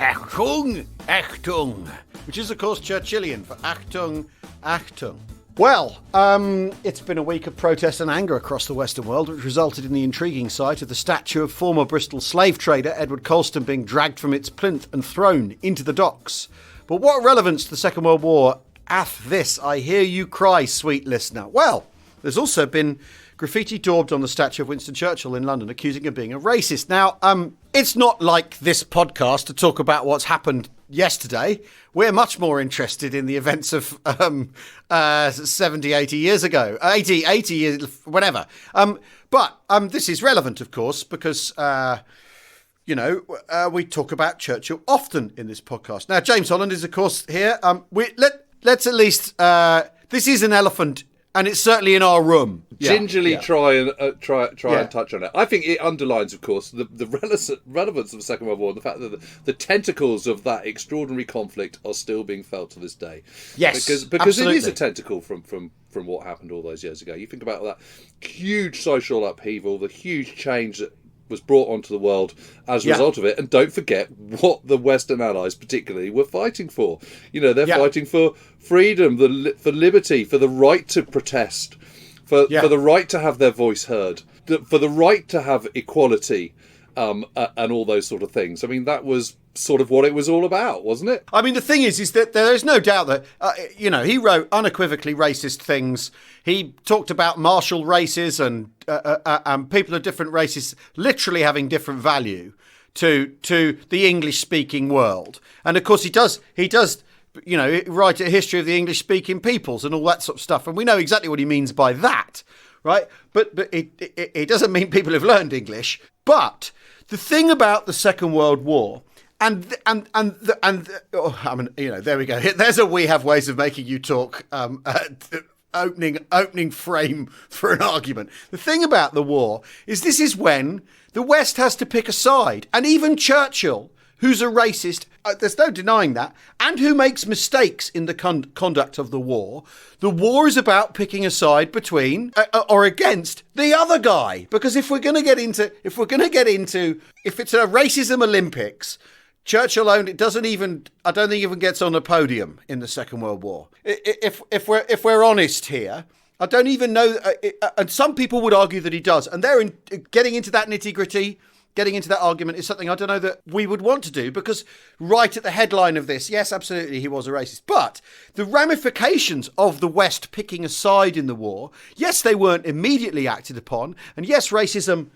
Achtung, Achtung, which is, of course, Churchillian for Achtung, Achtung. Well, it's been a week of protest and anger across the Western world, which resulted in the intriguing sight of the statue of former Bristol slave trader Edward Colston being dragged from its plinth and thrown into the docks. But what relevance to the Second World War hath this, I hear you cry, sweet listener? Well, there's also been graffiti daubed on the statue of Winston Churchill in London, accusing him of being a racist. Now, it's not like this podcast to talk about what's happened yesterday. We're much more interested in the events of 70, 80 years ago. 80 years, whatever. But this is relevant, of course, because, we talk about Churchill often in this podcast. Now, James Holland is, of course, here. Let's at least... this is an elephant, and it's certainly in our room. Gingerly try and touch on it. I think it underlines, of course, the relevance of the Second World War, and the fact that the tentacles of that extraordinary conflict are still being felt to this day. Yes, because it is a tentacle from what happened all those years ago. You think about that huge social upheaval, the huge change that was brought onto the world as a result of it, and don't forget what the Western Allies particularly were fighting for. They're fighting for freedom, for liberty, for the right to protest, for the right to have their voice heard, for the right to have equality, and all those sort of things. I mean, that was sort of what it was all about, wasn't it? I mean, the thing is that there's no doubt that, he wrote unequivocally racist things. He talked about martial races and people of different races literally having different value to the English-speaking world. And, of course, he does write a history of the English-speaking peoples and all that sort of stuff. And we know exactly what he means by that, right? But it doesn't mean people have learned English. But the thing about the Second World War... there we go. There's a we have ways of making you talk opening frame for an argument. The thing about the war is this is when the West has to pick a side. And even Churchill, who's a racist, there's no denying that, and who makes mistakes in the conduct of the war is about picking a side between or against the other guy. Because if it's a racism Olympics, Churchill I don't think even gets on a podium in the Second World War. If we're honest here, I don't even know, and some people would argue that he does, and getting into that nitty-gritty, getting into that argument is something I don't know that we would want to do, because right at the headline of this, yes, absolutely, he was a racist. But the ramifications of the West picking a side in the war, yes, they weren't immediately acted upon, and yes, racism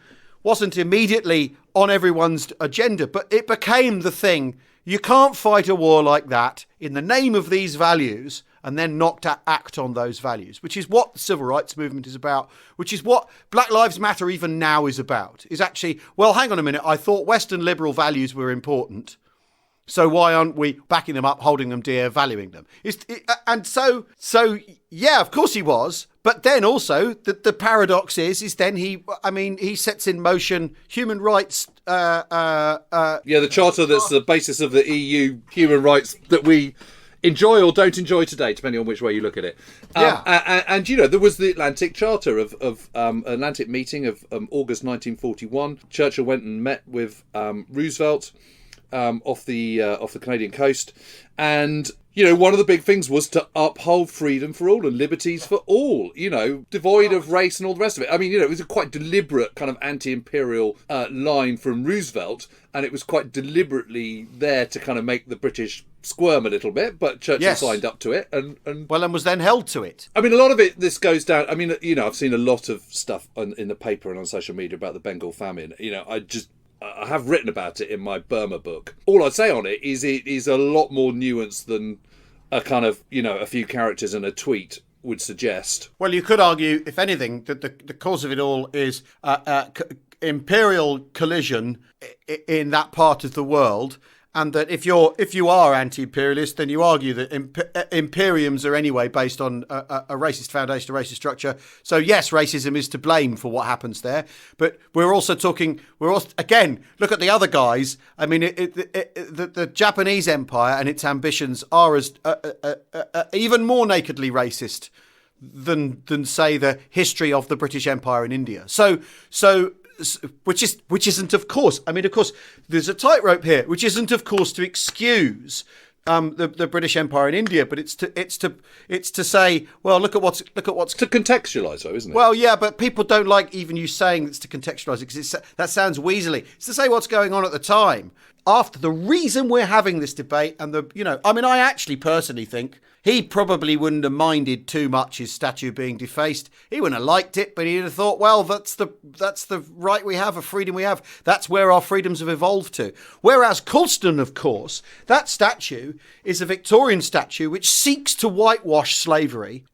wasn't immediately on everyone's agenda, but it became the thing. You can't fight a war like that in the name of these values and then not to act on those values, which is what the civil rights movement is about, which is what Black Lives Matter even now is about, is actually, well, hang on a minute, I thought Western liberal values were important, so why aren't we backing them up, holding them dear, valuing them? So of course he was. But then also the paradox is then he sets in motion human rights. The charter that's the basis of the EU human rights that we enjoy or don't enjoy today, depending on which way you look at it. And there was the Atlantic Charter of Atlantic meeting of August 1941. Churchill went and met with Roosevelt off the Canadian coast, and one of the big things was to uphold freedom for all and liberties for all, devoid of race and all the rest of it. I mean, it was a quite deliberate kind of anti-imperial line from Roosevelt, and it was quite deliberately there to kind of make the British squirm a little bit, but Churchill signed up to it and was then held to it. I mean, a lot of it, this goes down, I mean, I've seen a lot of stuff in the paper and on social media about the Bengal famine. I have written about it in my Burma book. All I'd say on it is a lot more nuanced than a kind of, a few characters in a tweet would suggest. Well, you could argue, if anything, that the cause of it all is imperial collision in that part of the world, and that if you are anti-imperialist, then you argue that imperiums are anyway based on a racist foundation, a racist structure. So yes, racism is to blame for what happens there. But again, look at the other guys. I mean, the Japanese Empire and its ambitions are as even more nakedly racist than say the history of the British Empire in India. So which isn't, of course. I mean, of course, there's a tightrope here, which isn't, of course, to excuse the British Empire in India, but it's to say, well, look at what's to contextualise, though, isn't it? Well, yeah, but people don't like even you saying it's to contextualise it because that sounds weaselly. It's to say what's going on at the time. After the reason we're having this debate, and I actually personally think he probably wouldn't have minded too much his statue being defaced. He wouldn't have liked it, but he'd have thought, well, that's the right we have, a freedom we have. That's where our freedoms have evolved to. Whereas Colston, of course, that statue is a Victorian statue which seeks to whitewash slavery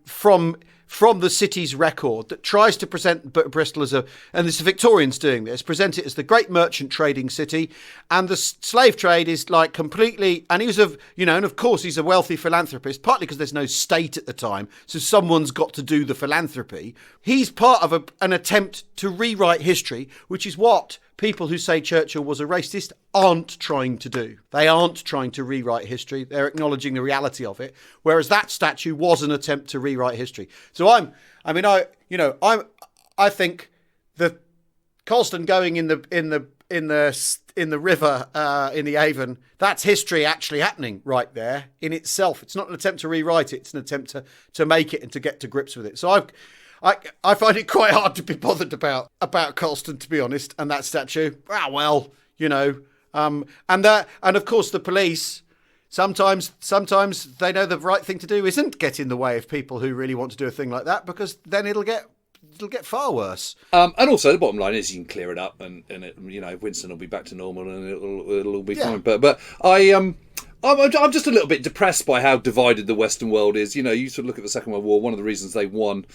from the city's record, that tries to present Bristol as and it's the Victorians doing this, present it as the great merchant trading city, and the slave trade is like completely, and he was and of course he's a wealthy philanthropist, partly because there's no state at the time, so someone's got to do the philanthropy. He's part of an attempt to rewrite history, which is what people who say Churchill was a racist aren't trying to do. They aren't trying to rewrite history. They're acknowledging the reality of it. Whereas that statue was an attempt to rewrite history. So I think that Colston going in the river in the Avon, that's history actually happening right there in itself. It's not an attempt to rewrite it. It's an attempt to make it and to get to grips with it. So I find it quite hard to be bothered about Colston, to be honest, and that statue. And of course the police sometimes they know the right thing to do isn't get in the way of people who really want to do a thing like that, because then it'll get far worse. And also the bottom line is you can clear it up, and Winston will be back to normal, and it'll all be fine. But I'm just a little bit depressed by how divided the Western world is. You sort of look at the Second World War. One of the reasons they won.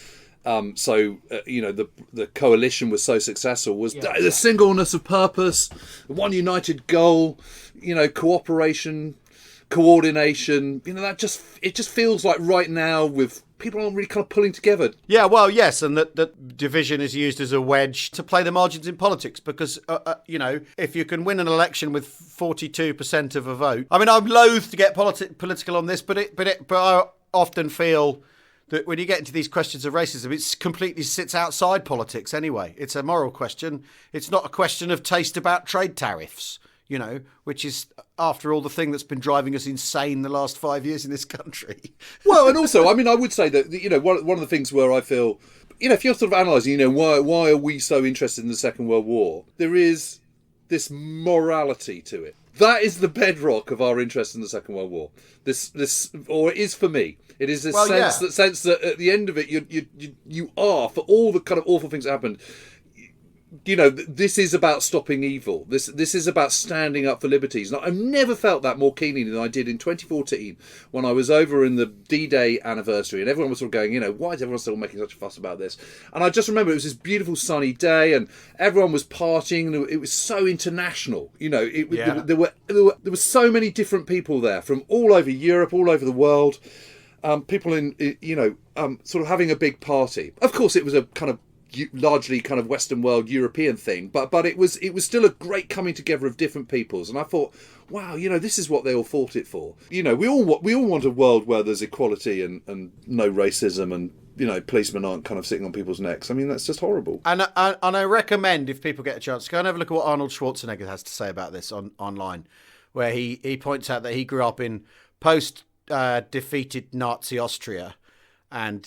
The coalition was so successful was the singleness of purpose, one united goal, cooperation, coordination. It just feels like right now with people aren't really kind of pulling together. Yeah, well, yes, and that division is used as a wedge to play the margins in politics because, if you can win an election with 42% of a vote. I mean, I'm loath to get political on this, but I often feel that when you get into these questions of racism, it completely sits outside politics anyway. It's a moral question. It's not a question of taste about trade tariffs, which is, after all, the thing that's been driving us insane the last 5 years in this country. Well, and also, I mean, I would say that, one of the things where I feel, if you're sort of analysing, why are we so interested in the Second World War? There is this morality to it. That is the bedrock of our interest in the Second World War. Or it is for me. It is this sense that at the end of it, you are, for all the kind of awful things that happened, this is about stopping evil. This is about standing up for liberties. And I've never felt that more keenly than I did in 2014 when I was over in the D-Day anniversary, and everyone was sort of going, why is everyone still making such a fuss about this? And I just remember it was this beautiful sunny day, and everyone was partying, and it was so international. There were so many different people there from all over Europe, all over the world. People in sort of having a big party. Of course, it was a kind of largely kind of Western world European thing, but it was still a great coming together of different peoples. And I thought, wow, this is what they all fought it for. We all want a world where there's equality and no racism, and policemen aren't kind of sitting on people's necks. I mean, that's just horrible. And I recommend, if people get a chance, go and have a look at what Arnold Schwarzenegger has to say about this online, where he points out that he grew up in post defeated Nazi Austria, and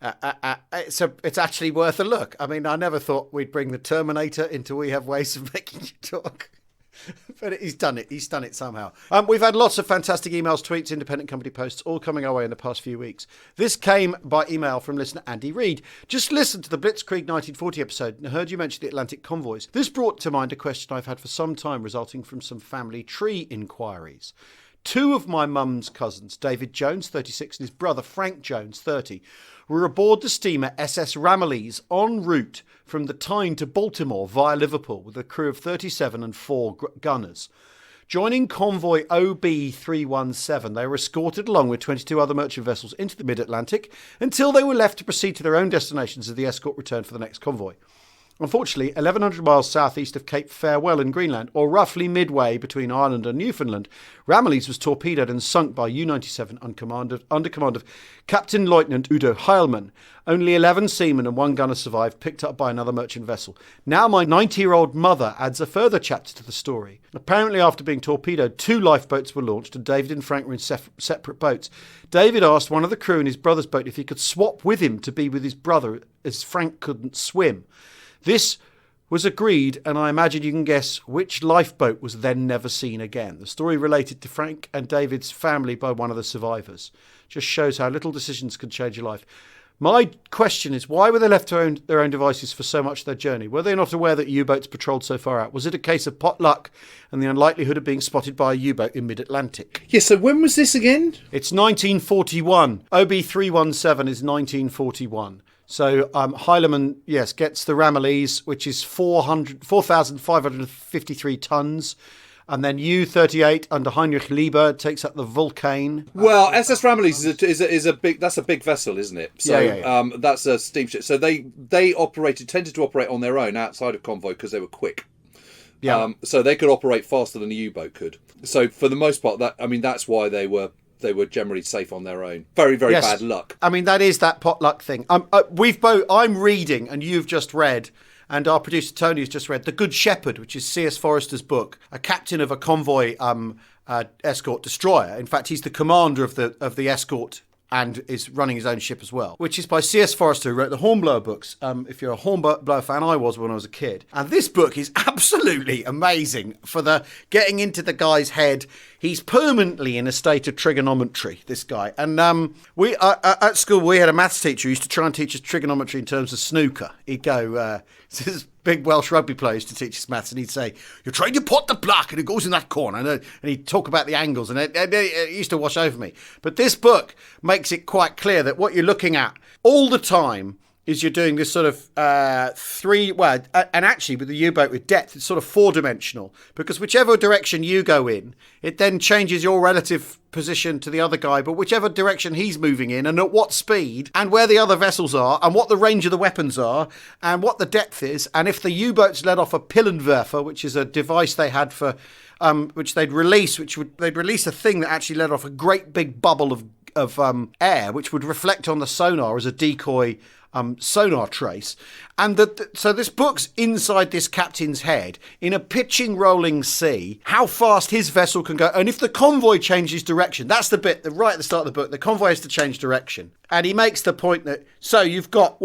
it's actually worth a look. I mean, I never thought we'd bring the Terminator into We Have Ways of Making You Talk. But he's done it. He's done it somehow. We've had lots of fantastic emails, tweets, independent company posts, all coming our way in the past few weeks. This came by email from listener Andy Reid. Just listened to the Blitzkrieg 1940 episode and heard you mention the Atlantic convoys. This brought to mind a question I've had for some time, resulting from some family tree inquiries. Two of my mum's cousins, David Jones, 36, and his brother Frank Jones, 30, were aboard the steamer SS Ramillies en route from the Tyne to Baltimore via Liverpool with a crew of 37 and 4 gunners. Joining convoy OB317, they were escorted along with 22 other merchant vessels into the mid-Atlantic until they were left to proceed to their own destinations as the escort returned for the next convoy. Unfortunately, 1,100 miles southeast of Cape Farewell in Greenland, or roughly midway between Ireland and Newfoundland, Ramillies was torpedoed and sunk by U-97 under command of Captain Lieutenant Udo Heilmann. Only 11 seamen and 1 gunner survived, picked up by another merchant vessel. Now my 90-year-old mother adds a further chapter to the story. Apparently, after being torpedoed, 2 lifeboats were launched and David and Frank were in separate boats. David asked one of the crew in his brother's boat if he could swap with him to be with his brother, as Frank couldn't swim. This was agreed, and I imagine you can guess which lifeboat was then never seen again. The story related to Frank and David's family by one of the survivors. Just shows how little decisions can change your life. My question is, why were they left to their own devices for so much of their journey? Were they not aware that U-boats patrolled so far out? Was it a case of pot luck and the unlikelihood of being spotted by a U-boat in mid-Atlantic? Yeah, so when was this again? It's 1941. OB317 is 1941. So Heilemann, yes, gets the Ramillies, which is 4,553 tons. And then U-38 under Heinrich Lieber takes up the Vulcan. Well, SS Ramillies is a big. That's a big vessel, isn't it? So yeah. That's a steamship. So they tended to operate on their own outside of convoy because they were quick. Yeah. So they could operate faster than a U-boat could. So for the most part, that's why they were generally safe on their own. Very, very bad luck. I mean, that is that potluck thing. I'm reading, and you've just read, and our producer Tony has just read The Good Shepherd, which is C.S. Forester's book, a captain of a convoy escort destroyer. In fact, he's the commander of the escort and is running his own ship as well, which is by C.S. Forester, who wrote the Hornblower books. If you're a Hornblower fan, I was when I was a kid. And this book is absolutely amazing for the getting into the guy's head. He's permanently in a state of trigonometry, this guy. And we at school, we had a maths teacher who used to try and teach us trigonometry in terms of snooker. He'd go, this big Welsh rugby player used to teach us maths, and he'd say, "You're trying to pot the black, and it goes in that corner." And he'd talk about the angles, and it used to wash over me. But this book makes it quite clear that what you're looking at all the time is you're doing this sort of and actually with the U-boat with depth, it's sort of 4-dimensional, because whichever direction you go in, it then changes your relative position to the other guy, but whichever direction he's moving in and at what speed and where the other vessels are and what the range of the weapons are and what the depth is, and if the U-boats let off a Pillenwerfer, which is a device they had for which they'd release a thing that actually let off a great big bubble of air, which would reflect on the sonar as a decoy sonar trace. And so this book's inside this captain's head in a pitching, rolling sea, how fast his vessel can go. And if the convoy changes direction, that's the bit right at the start of the book, the convoy has to change direction. And he makes the point that, so you've got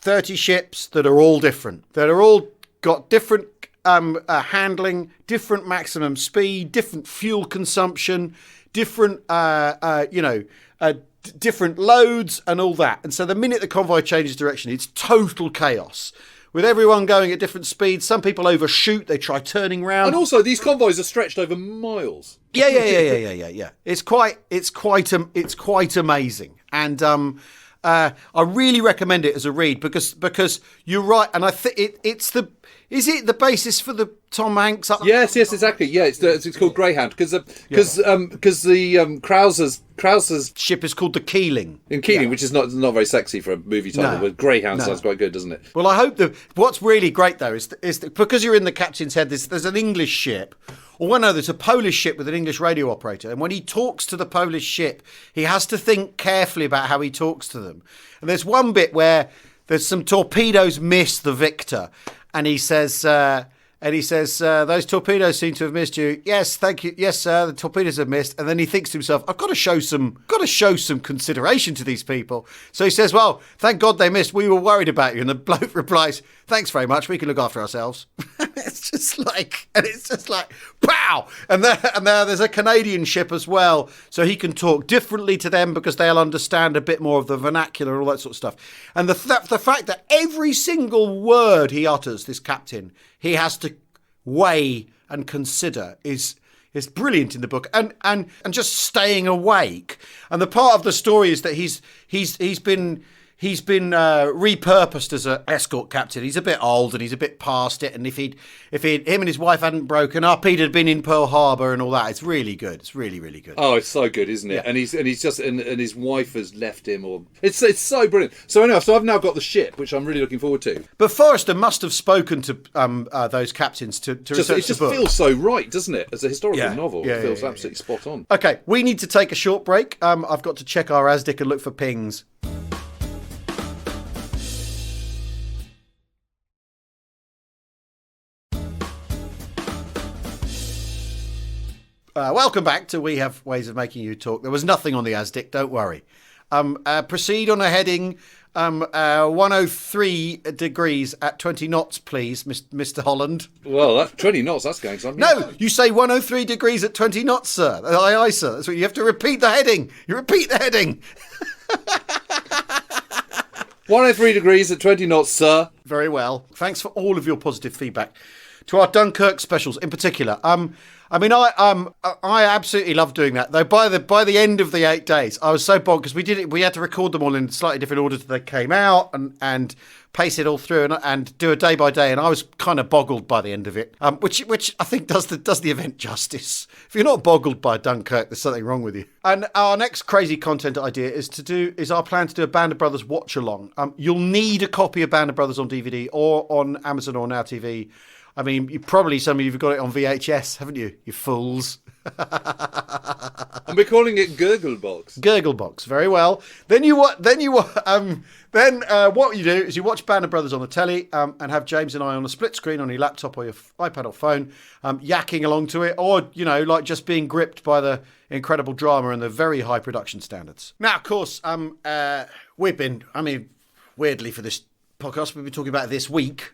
30 ships that are all different, that are all got different handling, different maximum speed, different fuel consumption, different, different loads and all that. And so the minute the convoy changes direction, it's total chaos. With everyone going at different speeds, some people overshoot, they try turning round. And also, these convoys are stretched over miles. Yeah. It's quite amazing. And I really recommend it as a read because you're right, and I think is it the basis for the Tom Hanks? Yes, exactly. Yeah, it's called Greyhound because the Krauser's ship is called the Keeling. Which is not very sexy for a movie title. But Greyhound sounds quite good, doesn't it? Well, I hope what's really great though is that because you're in the captain's head, there's an English ship. There's a Polish ship with an English radio operator. And when he talks to the Polish ship, he has to think carefully about how he talks to them. And there's one bit where there's some torpedoes miss the Victor. And he says, those torpedoes seem to have missed you. Yes, thank you. Yes, sir, the torpedoes have missed. And then he thinks to himself, I've got to show some consideration to these people. So he says, well, thank God they missed. We were worried about you. And the bloke replies, thanks very much. We can look after ourselves. It's just like, pow! And there's a Canadian ship as well. So he can talk differently to them because they'll understand a bit more of the vernacular and all that sort of stuff. And the fact that every single word he utters, this captain, he has to weigh and consider is brilliant in the book, and just staying awake. And the part of the story is that he's been he's been repurposed as an escort captain. He's a bit old and he's a bit past it. And if him and his wife hadn't broken up, he'd have been in Pearl Harbor and all that. It's really good. It's really, really good. Oh, it's so good, isn't it? Yeah. And he's just and his wife has left him, or it's so brilliant. So anyway, I've now got the ship, which I'm really looking forward to. But Forrester must have spoken to those captains to research It just the book. feels so right, doesn't it? As a historical Yeah. novel, Yeah, it feels yeah, absolutely spot on. Okay, we need to take a short break. I've got to check our Aztec and look for pings. Welcome back to We Have Ways of Making You Talk. There was nothing on the Aztec, don't worry. Proceed on a heading 103 degrees at 20 knots, please, Mr. Holland. Well, 20 knots, that's going something. No, you say 103 degrees at 20 knots, sir. Aye, aye, sir. That's what you have to repeat the heading. You repeat the heading. 103 degrees at 20 knots, sir. Very well. Thanks for all of your positive feedback to our Dunkirk specials in particular. I mean, I absolutely love doing that. Though by the end of the 8 days, I was so bogged because we had to record them all in slightly different order that they came out and pace it all through and do a day by day. And I was kind of boggled by the end of it, which I think does the event justice. If you're not boggled by Dunkirk, there's something wrong with you. And our next crazy content idea is our plan to do a Band of Brothers watch along. You'll need a copy of Band of Brothers on DVD or on Amazon or Now TV. I mean, some of you have got it on VHS, haven't you? You fools. And we're calling it Gurglebox. Gurglebox, very well. Then what you do is you watch Band of Brothers on the telly and have James and I on a split screen on your laptop or your iPad or phone, yakking along to it, or like just being gripped by the incredible drama and the very high production standards. Now, of course, weirdly for this podcast we've been talking about this week.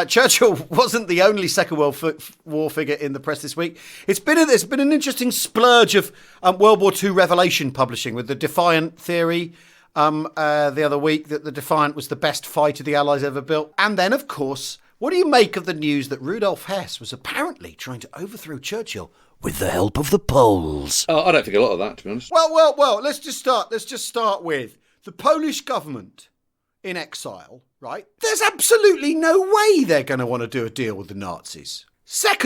Churchill wasn't the only Second World War figure in the press this week. There's been an interesting splurge of World War II revelation publishing with the Defiant theory the other week that the Defiant was the best fighter the Allies ever built. And then, of course, what do you make of the news that Rudolf Hess was apparently trying to overthrow Churchill with the help of the Poles? I don't think a lot of that, to be honest. Well. Let's just start with the Polish government in exile, right? There's absolutely no way they're going to want to do a deal with the Nazis. That's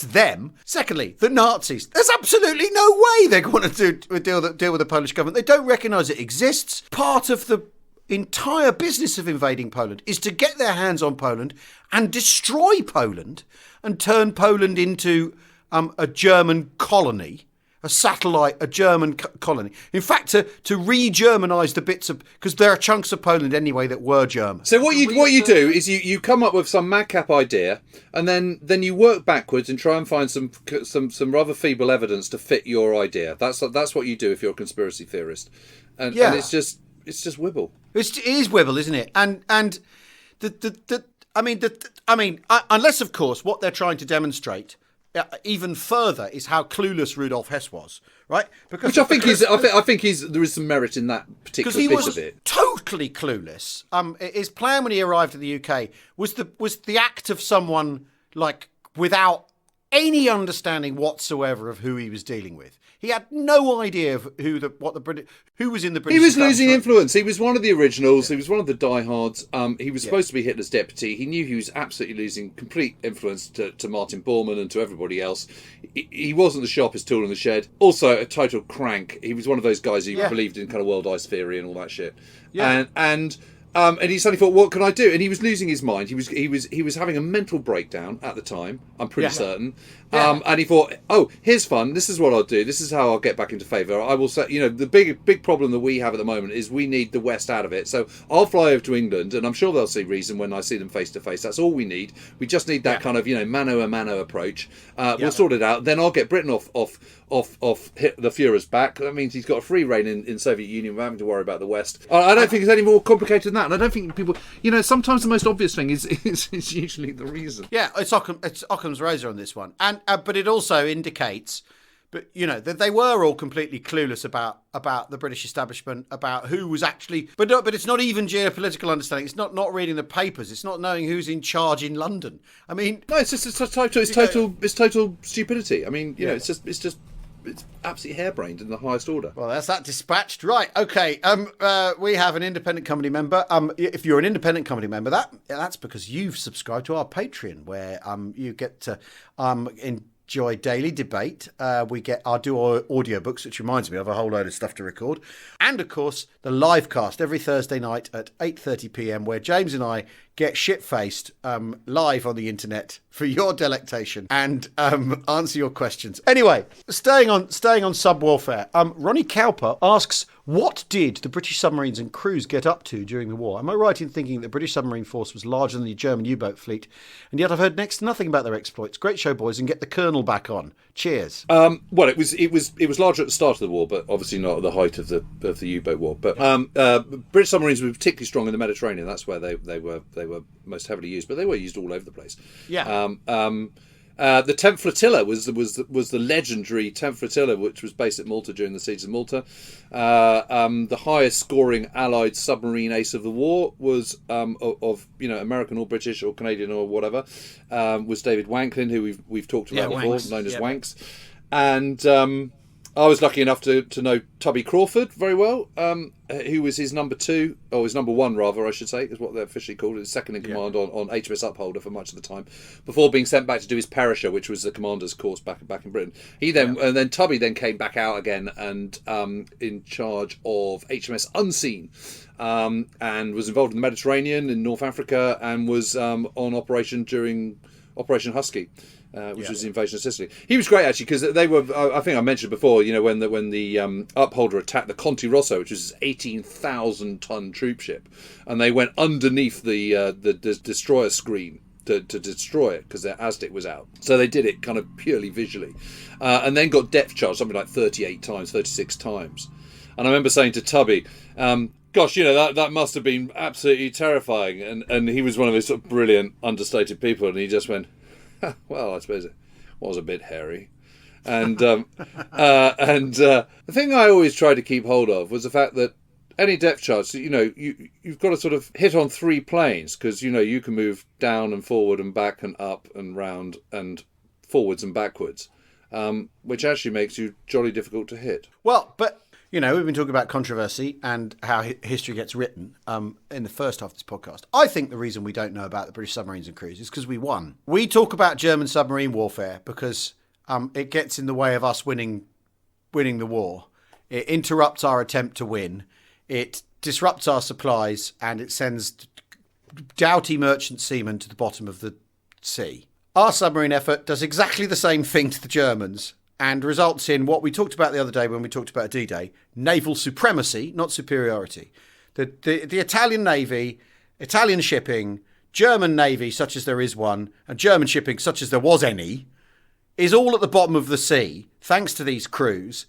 them. Secondly, the Nazis. There's absolutely no way they're going to do a deal with the Polish government. They don't recognise it exists. Part of the entire business of invading Poland is to get their hands on Poland and destroy Poland and turn Poland into a German colony. A German colony. In fact, to re-Germanise the bits of... Because there are chunks of Poland anyway that were German. So what you do is you come up with some madcap idea, and then you work backwards and try and find some rather feeble evidence to fit your idea. That's what you do if you're a conspiracy theorist, and it's just wibble. It is wibble, isn't it? And unless of course what they're trying to demonstrate even further is how clueless Rudolf Hess was, right? Which I think there is some merit in that particular bit of it. Because he was totally clueless. His plan when he arrived in the UK was the act of someone like without any understanding whatsoever of who he was dealing with. He had no idea of who was in the British. He was losing influence. He was one of the originals. Yeah. He was one of the diehards. He was supposed to be Hitler's deputy. He knew he was absolutely losing complete influence to Martin Bormann and to everybody else. He wasn't the sharpest tool in the shed. Also, a total crank. He was one of those guys who believed in kind of world ice theory and all that shit. Yeah. And he suddenly thought, what can I do? And he was losing his mind. He was having a mental breakdown at the time, I'm pretty certain. Yeah. And he thought, oh, here's fun. This is what I'll do. This is how I'll get back into favour. I will say, the big problem that we have at the moment is we need the West out of it. So I'll fly over to England, and I'm sure they'll see reason when I see them face to face. That's all we need. We just need that kind of, mano a mano approach. We'll sort it out. Then I'll get Britain off the Führer's back. That means he's got a free reign in Soviet Union without having to worry about the West. I don't think it's any more complicated than that. And I don't think people, sometimes the most obvious thing is usually the reason. Yeah, it's Occam's razor on this one. And but it also indicates, that they were all completely clueless about the British establishment, about who was actually. But it's not even geopolitical understanding. It's not reading the papers. It's not knowing who's in charge in London. I mean, no, it's total stupidity. I mean, it's just it's absolutely harebrained in the highest order. Well, that's that dispatched. Right, okay. We have an independent company member. If you're an independent company member, that's because you've subscribed to our Patreon, where you get to enjoy daily debate. We get our audiobooks, which reminds me of a whole load of stuff to record. And, of course, the live cast every Thursday night at 8:30 p.m, where James and I get shit-faced live on the internet for your delectation and answer your questions. Anyway, staying on sub-warfare, Ronnie Cowper asks, what did the British submarines and crews get up to during the war? Am I right in thinking the British submarine force was larger than the German U-boat fleet? And yet I've heard next to nothing about their exploits. Great show, boys, and get the Colonel back on. Cheers. Well, it was larger at the start of the war, but obviously not at the height of the U-boat war. But British submarines were particularly strong in the Mediterranean. That's where they were most heavily used, but they were used all over the place. Yeah. The 10th Flotilla was the legendary 10th Flotilla, which was based at Malta during the siege of Malta. The highest scoring Allied submarine ace of the war was of American or British or Canadian or whatever, was David Wanklin, who we've talked about before, Wanks. known as Wanks, and I was lucky enough to know Tubby Crawford very well, who was his number two, or his number one rather, I should say, is what they're officially called, his second in command on HMS Upholder for much of the time, before being sent back to do his Perisher, which was the commander's course back in Britain. And then Tubby then came back out again and in charge of HMS Unseen, and was involved in the Mediterranean in North Africa, and was on operation during Operation Husky. Which was the invasion of Sicily. He was great actually, because they were. I think I mentioned before. When the Upholder attacked the Conti Rosso, which was an 18,000-ton troop ship, and they went underneath the destroyer screen to destroy it because their Aztec was out. So they did it kind of purely visually, and then got depth charged something like 38 times, 36 times. And I remember saying to Tubby, gosh, that must have been absolutely terrifying. And he was one of those sort of brilliant, understated people, and he just went, well, I suppose it was a bit hairy. And the thing I always tried to keep hold of was the fact that any depth charge, you've got to sort of hit on three planes, because, you can move down and forward and back and up and round and forwards and backwards, which actually makes you jolly difficult to hit. Well, but... we've been talking about controversy and how history gets written in the first half of this podcast. I think the reason we don't know about the British submarines and crews is because we won. We talk about German submarine warfare because it gets in the way of us winning the war. It interrupts our attempt to win. It disrupts our supplies, and it sends doughty merchant seamen to the bottom of the sea. Our submarine effort does exactly the same thing to the Germans, and results in what we talked about the other day when we talked about D-Day, naval supremacy, not superiority. The Italian Navy, Italian shipping, German Navy, such as there is one, and German shipping, such as there was any, is all at the bottom of the sea, thanks to these crews.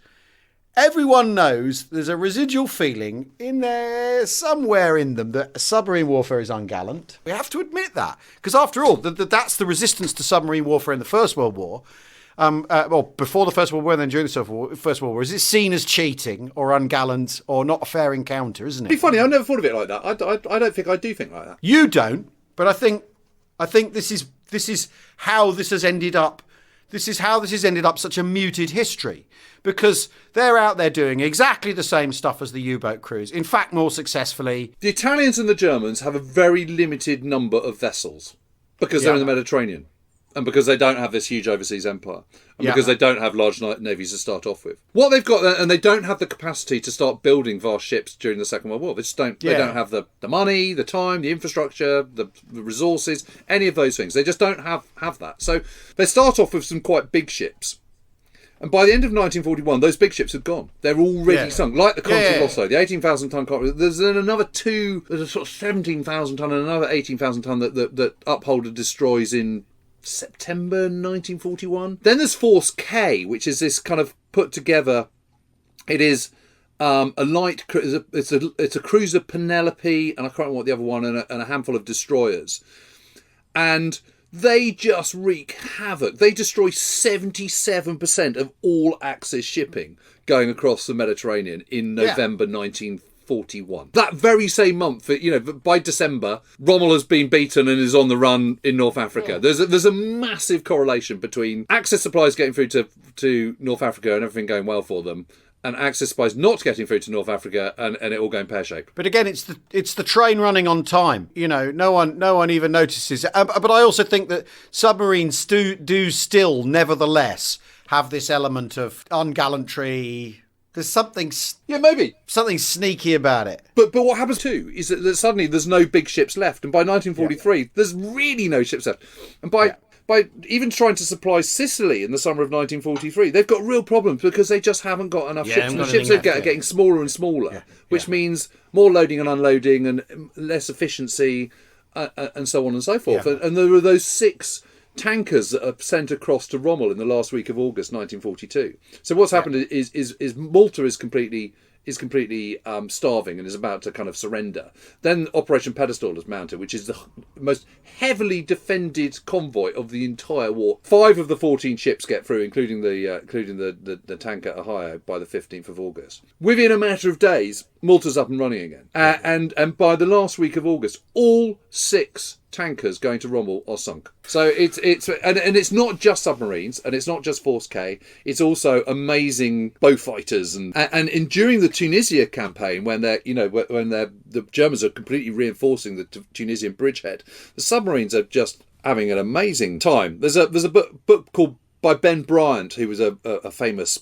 Everyone knows there's a residual feeling in there, somewhere in them, that submarine warfare is ungallant. We have to admit that, because after all, that's the resistance to submarine warfare in the First World War. Before the First World War and then during the First World War, is it seen as cheating or ungallant or not a fair encounter, isn't it? It'd be funny, I never thought of it like that. I don't think I do think like that. You don't, but I think this is how this has ended up. This is how this has ended up such a muted history, because they're out there doing exactly the same stuff as the U-boat crews. In fact, more successfully. The Italians and the Germans have a very limited number of vessels because they're in the Mediterranean. And because they don't have this huge overseas empire. And because they don't have large navies to start off with. What they've got, and they don't have the capacity to start building vast ships during the Second World War. They don't have the money, the time, the infrastructure, the resources, any of those things. They just don't have that. So they start off with some quite big ships. And by the end of 1941, those big ships had gone. They're already sunk, like the Conti Rosso, the 18,000-ton Conti. There's then another two, there's a sort of 17,000-ton and another 18,000-ton that Upholder destroys in September 1941. Then there's Force K, which is this kind of put together. It is a light. It's a cruiser Penelope, and I can't remember what the other one, and a handful of destroyers, and they just wreak havoc. They destroy 77% of all Axis shipping going across the Mediterranean in November 1941. 1941. That very same month, by December, Rommel has been beaten and is on the run in North Africa. Yeah. There's a massive correlation between Axis supplies getting through to North Africa and everything going well for them, and Axis supplies not getting through to North Africa and it all going pear-shaped. But again, it's the train running on time. No one even notices. But I also think that submarines do still, nevertheless, have this element of ungallantry. There's something sneaky about it. But what happens too is that suddenly there's no big ships left, and by 1943 there's really no ships left, and by even trying to supply Sicily in the summer of 1943, they've got real problems because they just haven't got enough ships, and the ships are getting smaller and smaller, which means more loading and unloading and less efficiency, and so on and so forth. And there were those 6 tankers that are sent across to Rommel in the last week of August 1942. So what's happened is Malta is completely starving and is about to kind of surrender. Then Operation Pedestal is mounted, which is the most heavily defended convoy of the entire war. 5 of the 14 ships get through, including the tanker Ohio, by the 15th of August. Within a matter of days, Malta's up and running again, and by the last week of August, all 6 tankers going to Rommel are sunk. So it's not just submarines, and it's not just Force K. It's also amazing bow fighters, and during the Tunisia campaign, when the Germans are completely reinforcing the Tunisian bridgehead, the submarines are just having an amazing time. There's a book called by Ben Bryant, who was a famous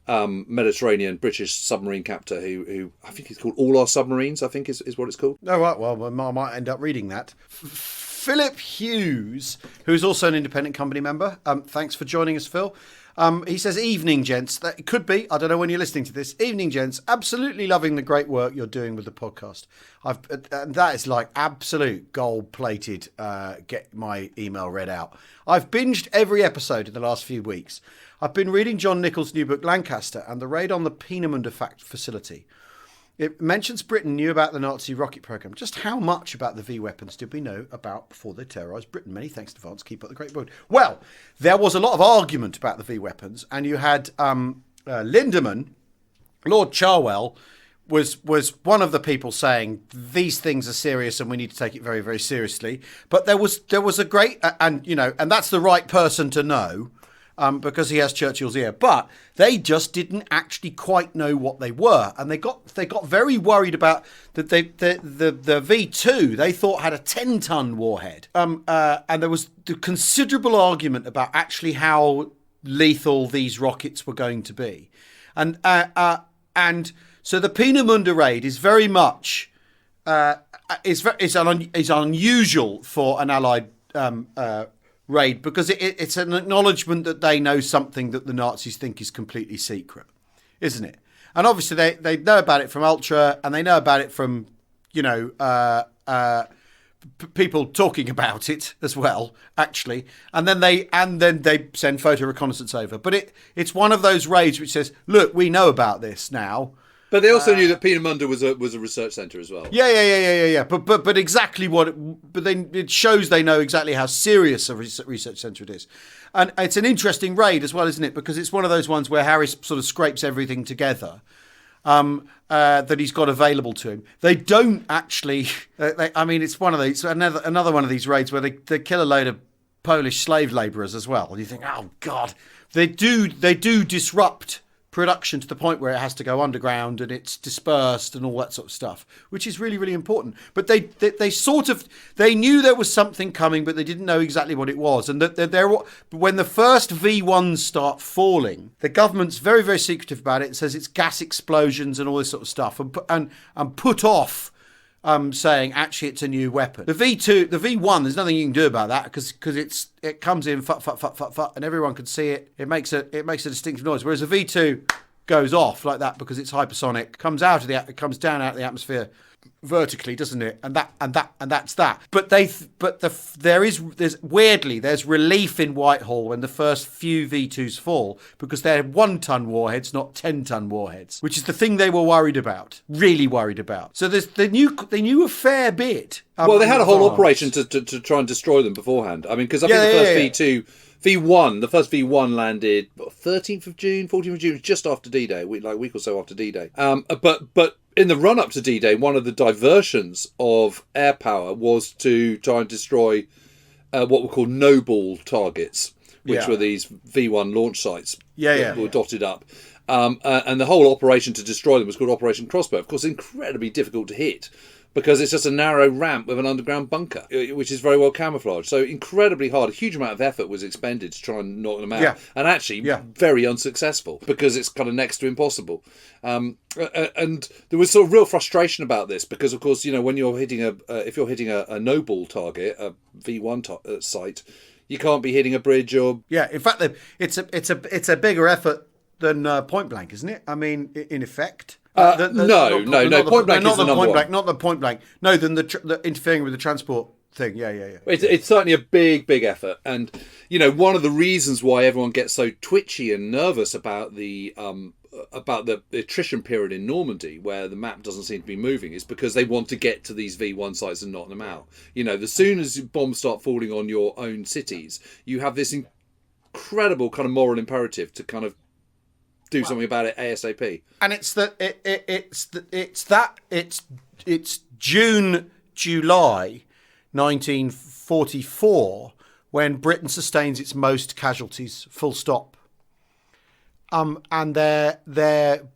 Mediterranean British submarine captain who I think he's called All Our Submarines, I think is what it's called. Oh, right. Well, I might end up reading that. Philip Hughes, who's also an independent company member. Thanks for joining us, Phil. He says, evening, gents. That it could be. I don't know when you're listening to this. Evening, gents. Absolutely loving the great work you're doing with the podcast. That is like absolute gold-plated, get my email read out. I've binged every episode in the last few weeks. I've been reading John Nichols' new book, Lancaster, and the raid on the Peenemünde facility. It mentions Britain knew about the Nazi rocket program. Just how much about the V weapons did we know about before they terrorised Britain? Many thanks in advance. Keep up the great work. Well, there was a lot of argument about the V weapons, and you had Lindemann, Lord Charwell, was one of the people saying these things are serious and we need to take it very, very seriously. But there was a great and that's the right person to know. Because he has Churchill's ear, but they just didn't actually quite know what they were, and they got very worried about that. The V2 they thought had a 10-ton warhead, and there was the considerable argument about actually how lethal these rockets were going to be, and so the Peenemünde raid is very much is unusual for an Allied raid, because it's an acknowledgement that they know something that the Nazis think is completely secret, isn't it? And obviously they know about it from Ultra, and they know about it from people talking about it as well, actually. And then they send photo reconnaissance over. But it's one of those raids which says, look, we know about this now. But they also knew that Peenemünde was a research centre as well. Yeah. But exactly it shows they know exactly how serious a research centre it is, and it's an interesting raid as well, isn't it? Because it's one of those ones where Harry sort of scrapes everything together that he's got available to him. They don't actually. It's one of these another one of these raids where they kill a load of Polish slave labourers as well. And you think, oh God, they do disrupt production to the point where it has to go underground and it's dispersed and all that sort of stuff, which is really, really important. But they knew there was something coming, but they didn't know exactly what it was. And when the first V1s start falling, the government's very, very secretive about it. It says it's gas explosions and all this sort of stuff, and put off saying actually it's a new weapon. The V1, there's nothing you can do about that because it comes in fut, and everyone can see it. It makes a distinctive noise. Whereas a V2 goes off like that because it's hypersonic, comes down out of the atmosphere vertically, doesn't it? And that's that. But there's weirdly relief in Whitehall when the first few V2s fall, because they're 1-ton warheads, not 10-ton warheads, which is the thing they were really worried about. So they knew a fair bit. Well, they had a whole operation to try and destroy them beforehand. I mean, because I think the first V1 landed 13th of June, 14th of June, just after D-Day, a week or so after D-Day. But in the run-up to D-Day, one of the diversions of air power was to try and destroy what were called no-ball targets, which were these V1 launch sites that were dotted up. And the whole operation to destroy them was called Operation Crossbow. Of course, incredibly difficult to hit because it's just a narrow ramp with an underground bunker, which is very well camouflaged. So incredibly hard. A huge amount of effort was expended to try and knock them out. Yeah. And actually very unsuccessful because it's kind of next to impossible. And there was sort of real frustration about this because, of course, when you're hitting if you're hitting a no-ball target, a V1 site, you can't be hitting a bridge or... Yeah, in fact, it's a bigger effort than point blank, isn't it? I mean, in effect... No. Point blank is the number one. Not the point blank. No, than the interfering with the transport thing. Yeah. It's certainly a big effort, and one of the reasons why everyone gets so twitchy and nervous about the attrition period in Normandy, where the map doesn't seem to be moving, is because they want to get to these V1 sites and knock them out. The soon as bombs start falling on your own cities, you have this incredible kind of moral imperative to kind of do something about it ASAP. And it's June, July 1944 when Britain sustains its most casualties, full stop. And their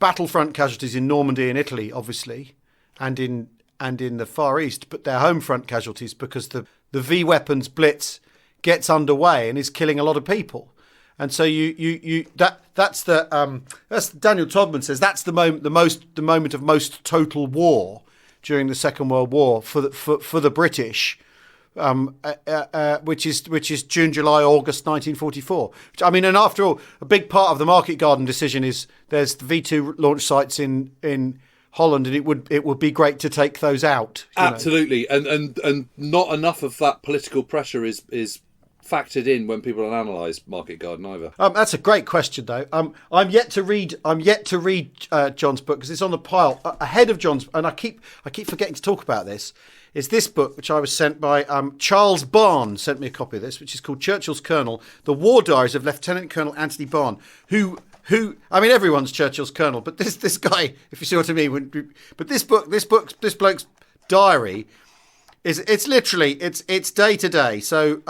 battlefront casualties in Normandy and Italy, obviously, and in the Far East, but their home front casualties because the V weapons blitz gets underway and is killing a lot of people. And so that's Daniel Todman says that's the moment of most total war during the Second World War for the British, which is June, July, August 1944. I mean, and after all, a big part of the Market Garden decision is there's the V2 launch sites in Holland, and it would be great to take those out. Absolutely, and not enough of that political pressure is factored in when people analyse Market Garden either. That's a great question, though. I'm yet to read John's book because it's on the pile ahead of John's, and I keep forgetting to talk about this. Is this book which I was sent by Charles Barnes sent me a copy of this, which is called Churchill's Colonel: The War Diaries of Lieutenant Colonel Anthony Barnes, who I mean everyone's Churchill's Colonel, but this guy, if you see what I mean, but this bloke's diary. It's literally day to day. So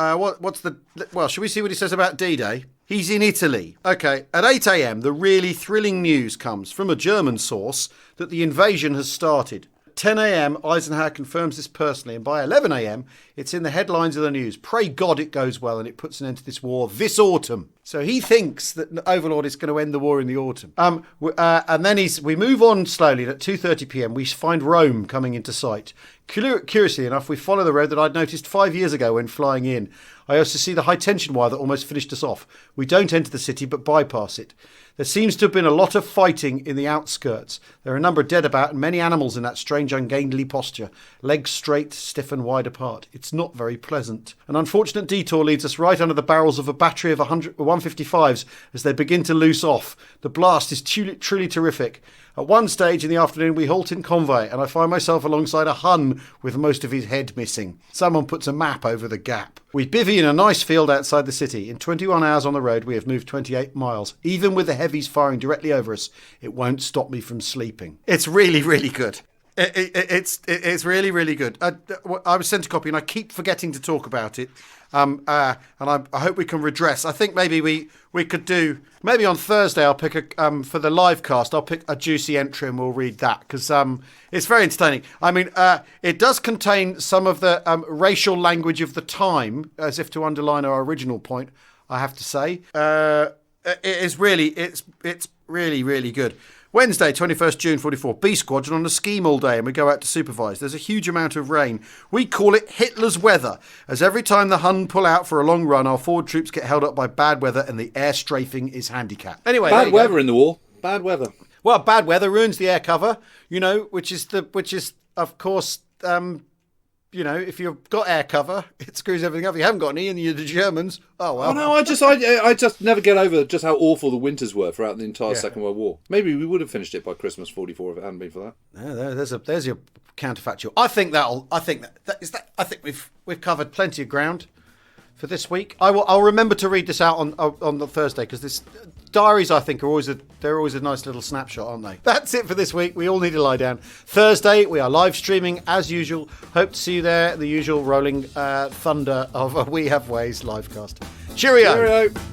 should we see what he says about D-Day? He's in Italy. Okay, at 8 a.m. the really thrilling news comes from a German source that the invasion has started. 10 a.m. Eisenhower confirms this personally, and by 11 a.m. it's in the headlines of the news. Pray God it goes well and it puts an end to this war this autumn. So he thinks that the Overlord is going to end the war in the autumn. And then we move on slowly. And at 2:30 p.m. we find Rome coming into sight. Curiously enough, we follow the road that I'd noticed 5 years ago when flying in. I also see the high tension wire that almost finished us off. We don't enter the city but bypass it. There seems to have been a lot of fighting in the outskirts. There are a number of dead about and many animals in that strange ungainly posture, legs straight, stiff and wide apart. It's not very pleasant. An unfortunate detour leads us right under the barrels of a battery of 155s as they begin to loose off. The blast is truly terrific. At one stage in the afternoon, we halt in Convoy, and I find myself alongside a Hun with most of his head missing. Someone puts a map over the gap. We bivvy in a nice field outside the city. In 21 hours on the road, we have moved 28 miles. Even with the heavies firing directly over us, it won't stop me from sleeping. It's really, really good. It's really, really good. I was sent a copy, and I keep forgetting to talk about it. And I hope we can redress. I think maybe we could do, maybe on Thursday I'll pick for the live cast, I'll pick a juicy entry and we'll read that because it's very entertaining. I mean, it does contain some of the racial language of the time, as if to underline our original point, I have to say. It's really, really good. Wednesday, 21st June 44, B Squadron on a scheme all day and we go out to supervise. There's a huge amount of rain. We call it Hitler's weather, as every time the Hun pull out for a long run, our forward troops get held up by bad weather and the air strafing is handicapped. Anyway, bad weather in the war. Bad weather. Well, bad weather ruins the air cover, which is of course, if you've got air cover, it screws everything up. If you haven't got any, and you're the Germans, oh well. Oh no, I just never get over just how awful the winters were throughout the entire Second World War. Maybe we would have finished it by Christmas '44 if it hadn't been for that. Yeah, there's your counterfactual. I think we've covered plenty of ground for this week. I'll remember to read this out on the Thursday because diaries, I think, they're always a nice little snapshot, aren't they? That's it for this week. We all need to lie down. Thursday, we are live streaming as usual. Hope to see you there. The usual rolling thunder of a We Have Ways livecast. Cheerio. Cheerio.